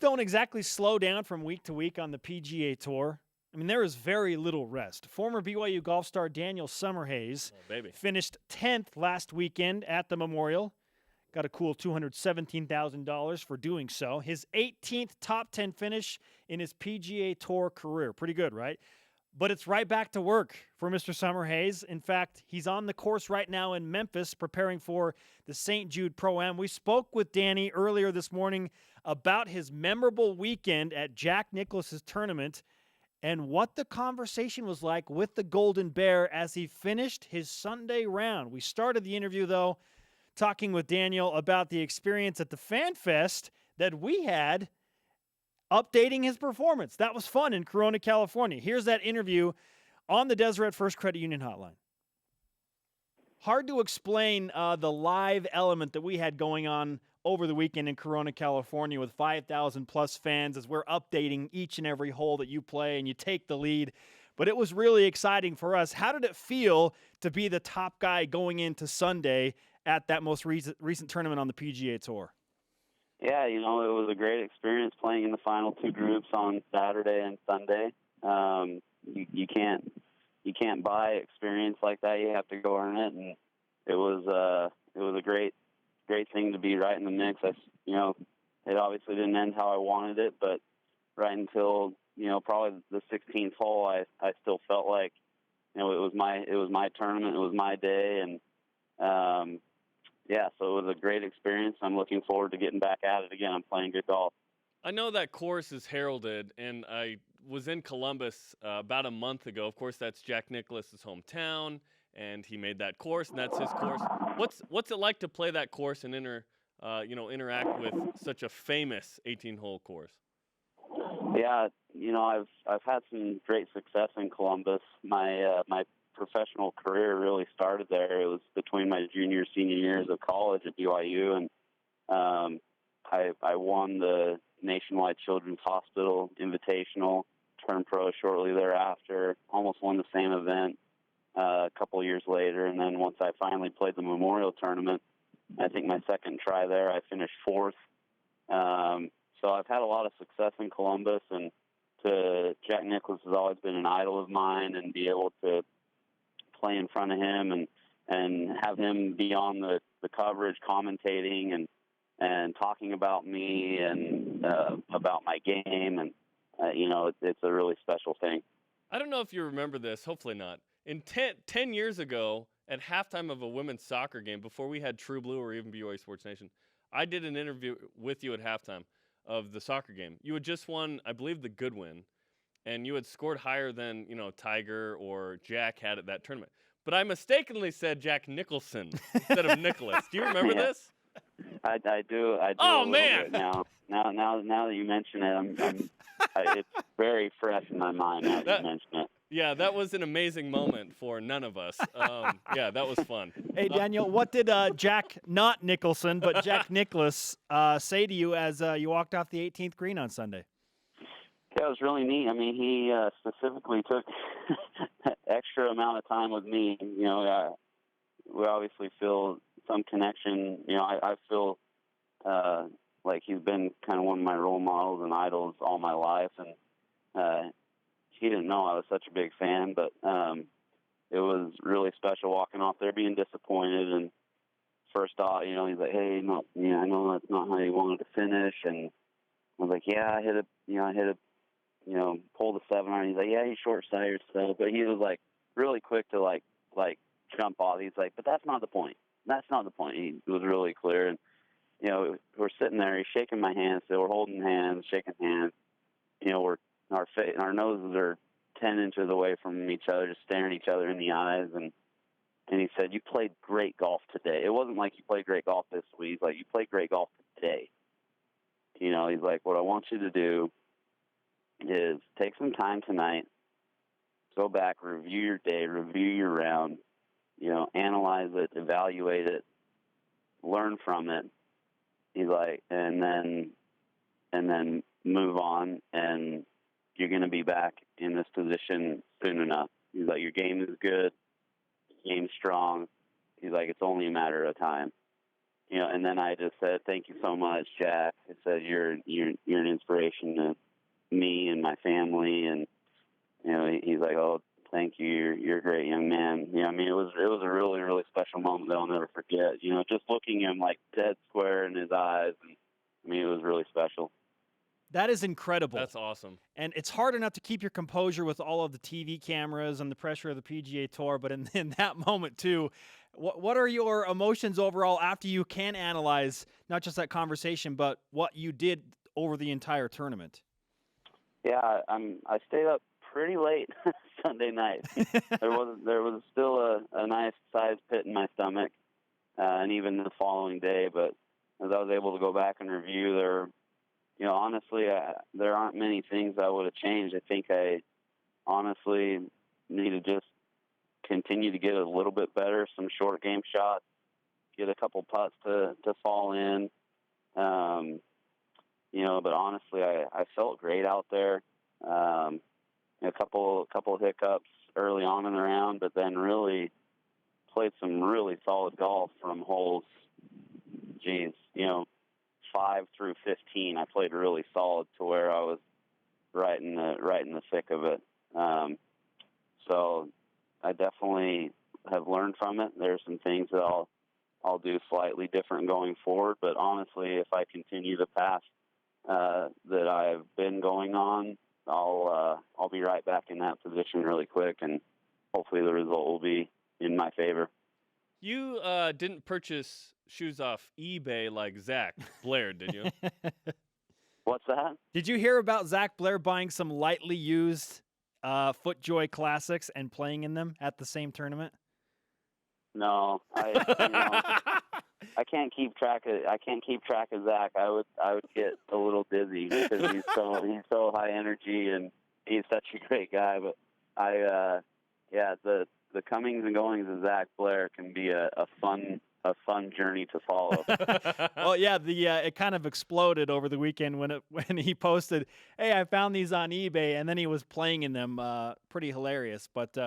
don't exactly slow down from week to week on the PGA Tour. I mean, there is very little rest. Former BYU golf star Daniel Summerhays finished 10th last weekend at the Memorial. Got a cool $217,000 for doing so. His 18th top 10 finish in his PGA Tour career. Pretty good, right? But it's right back to work for Mr. Summerhays. In fact, he's on the course right now in Memphis preparing for the St. Jude Pro-Am. We spoke with Danny earlier this morning about his memorable weekend at Jack Nicklaus's tournament and what the conversation was like with the Golden Bear as he finished his Sunday round. We started the interview, though, talking with Daniel about the experience at the Fan Fest that we had updating his performance. That was fun in Corona, California. Here's that interview on the Deseret First Credit Union hotline. Hard to explain the live element that we had going on over the weekend in Corona, California with 5,000 plus fans as we're updating each and every hole that you play and you take the lead. But it was really exciting for us. How did it feel to be the top guy going into Sunday at that most recent tournament on the PGA Tour? Yeah, it was a great experience playing in the final two groups on Saturday and Sunday. You can't buy experience like that. You have to go earn it, and it was a great thing to be right in the mix. It obviously didn't end how I wanted it, but right until probably the 16th hole, I still felt like it was my tournament, it was my day, and yeah, so it was a great experience. I'm looking forward to getting back at it again. I'm playing good golf. I know that course is heralded, and I was in Columbus about a month ago. Of course, that's Jack Nicklaus's hometown, and he made that course, and that's his course. What's it like to play that course and interact with such a famous 18-hole course? Yeah, I've had some great success in Columbus. My professional career really started there. It was between my junior senior years of college at BYU, and I won the Nationwide Children's Hospital Invitational, turned pro shortly thereafter, almost won the same event a couple of years later, and then once I finally played the Memorial Tournament, I think my second try there, I finished fourth. So I've had a lot of success in Columbus, and Jack Nicklaus has always been an idol of mine, and be able to play in front of him and have him be on the coverage commentating and talking about me and about my game, and it's a really special thing. I don't know if you remember this, hopefully not. 10 years ago, at halftime of a women's soccer game, before we had True Blue or even BYU Sports Nation, I did an interview with you at halftime of the soccer game. You had just won, I believe, the Goodwin, and you had scored higher than, Tiger or Jack had at that tournament. But I mistakenly said Jack Nicholson instead of Nicklaus. Do you remember this? I do. Oh, man! Now that you mention it, it's very fresh in my mind now that you mention it. Yeah, that was an amazing moment for none of us. Yeah, that was fun. Hey, Daniel, what did Jack, not Nicholson, but Jack Nicklaus say to you as you walked off the 18th green on Sunday? Yeah, it was really neat. I mean, he specifically took extra amount of time with me. We obviously feel some connection. I feel like he's been kind of one of my role models and idols all my life, and he didn't know I was such a big fan, but it was really special walking off there, being disappointed. And first off, he's like, "Hey, no, I know that's not how you wanted to finish." And I was like, "Yeah, I hit a pull the 7 iron." He's like, "Yeah, he's short-sighted still," but he was like really quick to like jump off. He's like, "But that's not the point. That's not the point." He was really clear, and we're sitting there. He's shaking my hand, so we're holding hands, shaking hands. Our noses are 10 inches away from each other, just staring each other in the eyes. And he said, "You played great golf today." It wasn't like you played great golf this week. He's like, "You played great golf today." He's like, "What I want you to do is take some time tonight, go back, review your day, review your round, analyze it, evaluate it, learn from it." He's like, and then move on, and you're going to be back in this position soon enough. He's like, "Your game is good, your game's strong." He's like, "It's only a matter of time." and then I just said, "Thank you so much, Jack." I said, "You're an inspiration to me and my family." And he's like, "Oh, thank you. You're a great young man." I mean, it was a really, really special moment that I'll never forget. Just looking him like dead square in his eyes. And, I mean, it was really special. That is incredible. That's awesome. And it's hard enough to keep your composure with all of the TV cameras and the pressure of the PGA Tour, but in that moment too, what are your emotions overall after you can analyze not just that conversation, but what you did over the entire tournament? Yeah, I stayed up pretty late Sunday night. there was still a nice sized pit in my stomach, and even the following day. But as I was able to go back and review, honestly, there aren't many things I would have changed. I think I honestly need to just continue to get a little bit better, some short game shots, get a couple putts to fall in. But honestly, I felt great out there. A couple hiccups early on in the round, but then really played some really solid golf from holes. 5 through 15, I played really solid to where I was right in the thick of it. So I definitely have learned from it. There's some things that I'll do slightly different going forward, but honestly, if I continue the path that I've been going on, I'll be right back in that position really quick, and hopefully the result will be in my favor. You didn't purchase shoes off eBay like Zac Blair, did you? What's that? Did you hear about Zac Blair buying some lightly used FootJoy Classics and playing in them at the same tournament? No, I can't keep track of Zac. I would get a little dizzy because he's so high energy and he's such a great guy. But the comings and goings of Zac Blair can be a fun journey to follow. Well, yeah, it kind of exploded over the weekend when he posted, "Hey, I found these on eBay," and then he was playing in them. Pretty hilarious, but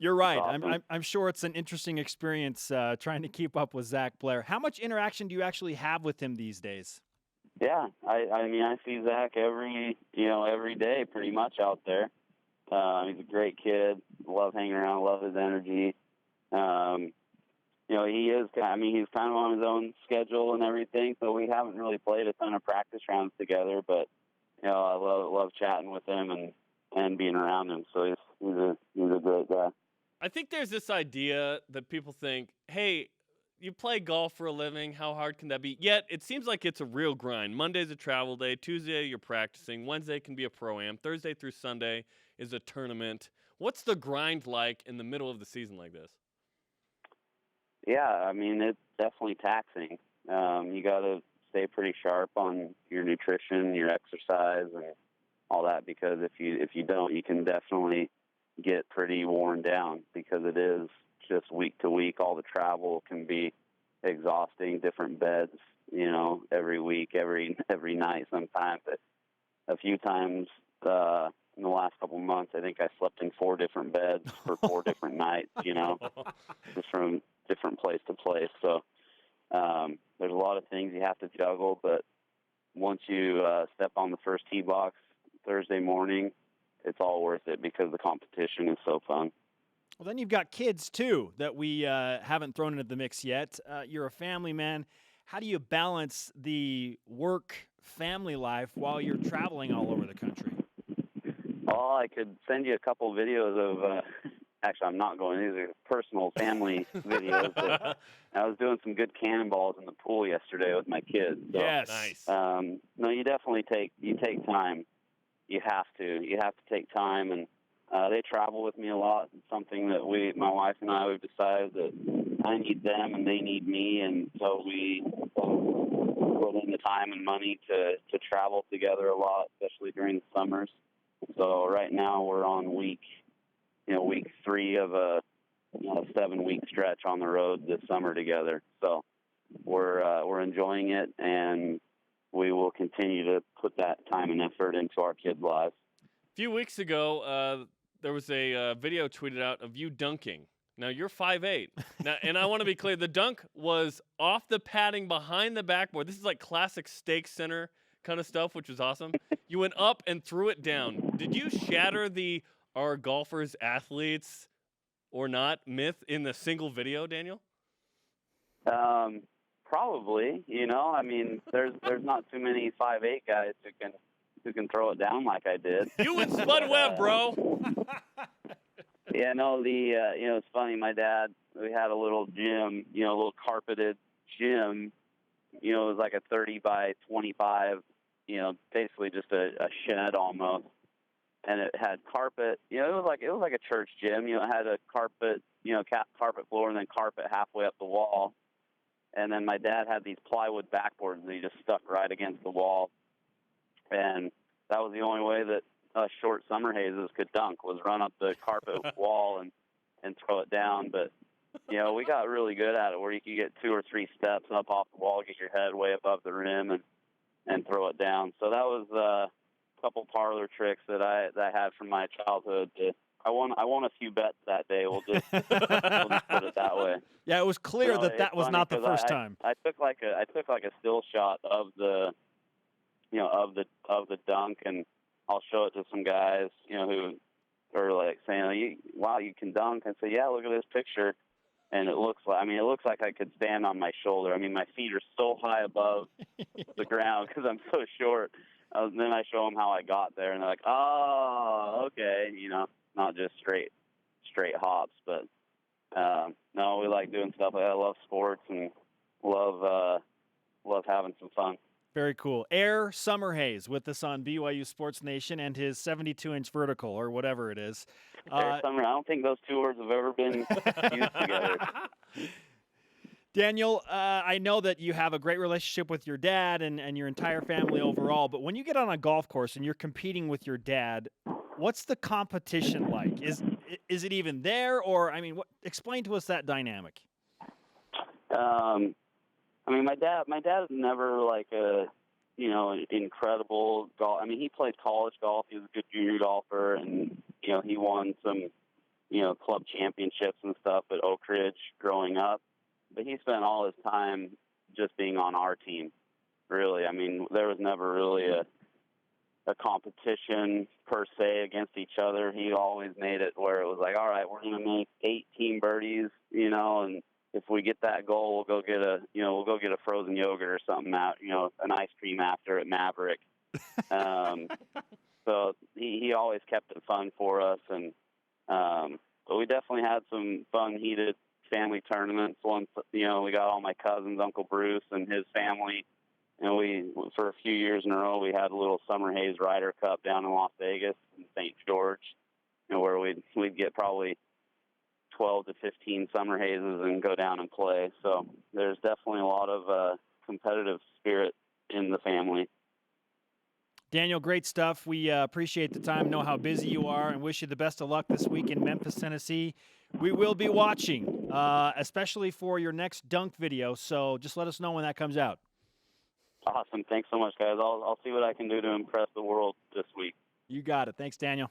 you're right. Awesome. I'm sure it's an interesting experience trying to keep up with Zac Blair. How much interaction do you actually have with him these days? Yeah, I mean, I see Zac every day pretty much out there. He's a great kid. Love hanging around. Love his energy. He is. I mean, he's kind of on his own schedule and everything, so we haven't really played a ton of practice rounds together. But I love chatting with him and being around him. So he's a great guy. I think there's this idea that people think, hey, you play golf for a living, how hard can that be? Yet it seems like it's a real grind. Monday's a travel day, Tuesday you're practicing, Wednesday can be a pro-am, Thursday through Sunday is a tournament. What's the grind like in the middle of the season like this? Yeah, I mean, it's definitely taxing. You got to stay pretty sharp on your nutrition, your exercise, and all that, because if you don't, you can definitely get pretty worn down, because it is just week to week. All the travel can be exhausting, different beds, every week, every night sometimes. A few times in the last couple of months, I think I slept in 4 different beds for 4 different nights, just from different place to place. So there's a lot of things you have to juggle, but once you step on the first tee box Thursday morning, it's all worth it because the competition is so fun. Well, then you've got kids, too, that we haven't thrown into the mix yet. You're a family man. How do you balance the work-family life while you're traveling all over the country? Oh, I could send you a couple videos of actually, I'm not going. These are personal family videos. But I was doing some good cannonballs in the pool yesterday with my kids. So, yes. Nice. No, you definitely take time. You have to take time, and they travel with me a lot. It's something that my wife and I, we've decided that I need them and they need me, and so we put in the time and money to travel together a lot, especially during the summers. So right now we're on week 3 of a 7-week stretch on the road this summer together. So we're enjoying it, and we will continue to put that time and effort into our kids' lives. A few weeks ago, there was a video tweeted out of you dunking Now, you're 5'8". Now, and I want to be clear, the dunk was off the padding behind the backboard. This is like classic Stake Center kind of stuff, which was awesome. You went up and threw it down. Did you shatter the "are golfers athletes or not" myth in the single video, Daniel? Probably. I mean, there's not too many 5'8" guys who can throw it down like I did. You and Spud Webb, bro. Yeah, no, it's funny. My dad, we had a little gym, a little carpeted gym. It was like a 30 by 25, basically just a shed almost. And it had carpet. It was like a church gym. It had a carpet, carpet floor and then carpet halfway up the wall. And then my dad had these plywood backboards that he just stuck right against the wall. And that was the only way that us short Summerhayses could dunk, was run up the carpet wall and throw it down. But, we got really good at it, where you could get 2 or 3 steps up off the wall, get your head way above the rim, and throw it down. So that was a couple parlor tricks that I had from my childhood. I won a few bets that day. We'll just put it that way. Yeah, it was clear that was not the first time. I took like a still shot of the dunk, and I'll show it to some guys, who are like saying, "Wow, you can dunk." I say, "Yeah, look at this picture," and it looks like I could stand on my shoulder. I mean, my feet are so high above the ground because I'm so short. And then I show them how I got there, and they're like, "Oh, okay," not just straight hops, but no, we like doing stuff. I love sports and love having some fun. Very cool. Air Summerhays with us on BYU Sports Nation and his 72-inch vertical, or whatever it is. I don't think those two words have ever been used together. Daniel, I know that you have a great relationship with your dad and your entire family overall, but when you get on a golf course and you're competing with your dad, what's the competition like? Is it even there, or explain to us that dynamic? My dad is never like an incredible golf. I mean, he played college golf. He was a good junior golfer, and he won some club championships and stuff at Oak Ridge growing up. But he spent all his time just being on our team. Really, I mean, there was never really a competition per se against each other. He always made it where it was like, all right, we're going to make 18 birdies, and if we get that goal, we'll go get a frozen yogurt or something out, an ice cream after at Maverick. So he always kept it fun for us, and but we definitely had some fun, heated family tournaments. Once, we got all my cousins, Uncle Bruce and his family, and we, for a few years in a row, we had a little Summerhays Ryder Cup down in Las Vegas in St. George, where we'd get probably 12 to 15 Summerhayses and go down and play. So there's definitely a lot of competitive spirit in the family. Daniel, great stuff. We appreciate the time, know how busy you are, and wish you the best of luck this week in Memphis, Tennessee. We will be watching, especially for your next dunk video, so just let us know when that comes out. Awesome. Thanks so much, guys. I'll see what I can do to impress the world this week. You got it. Thanks, Daniel.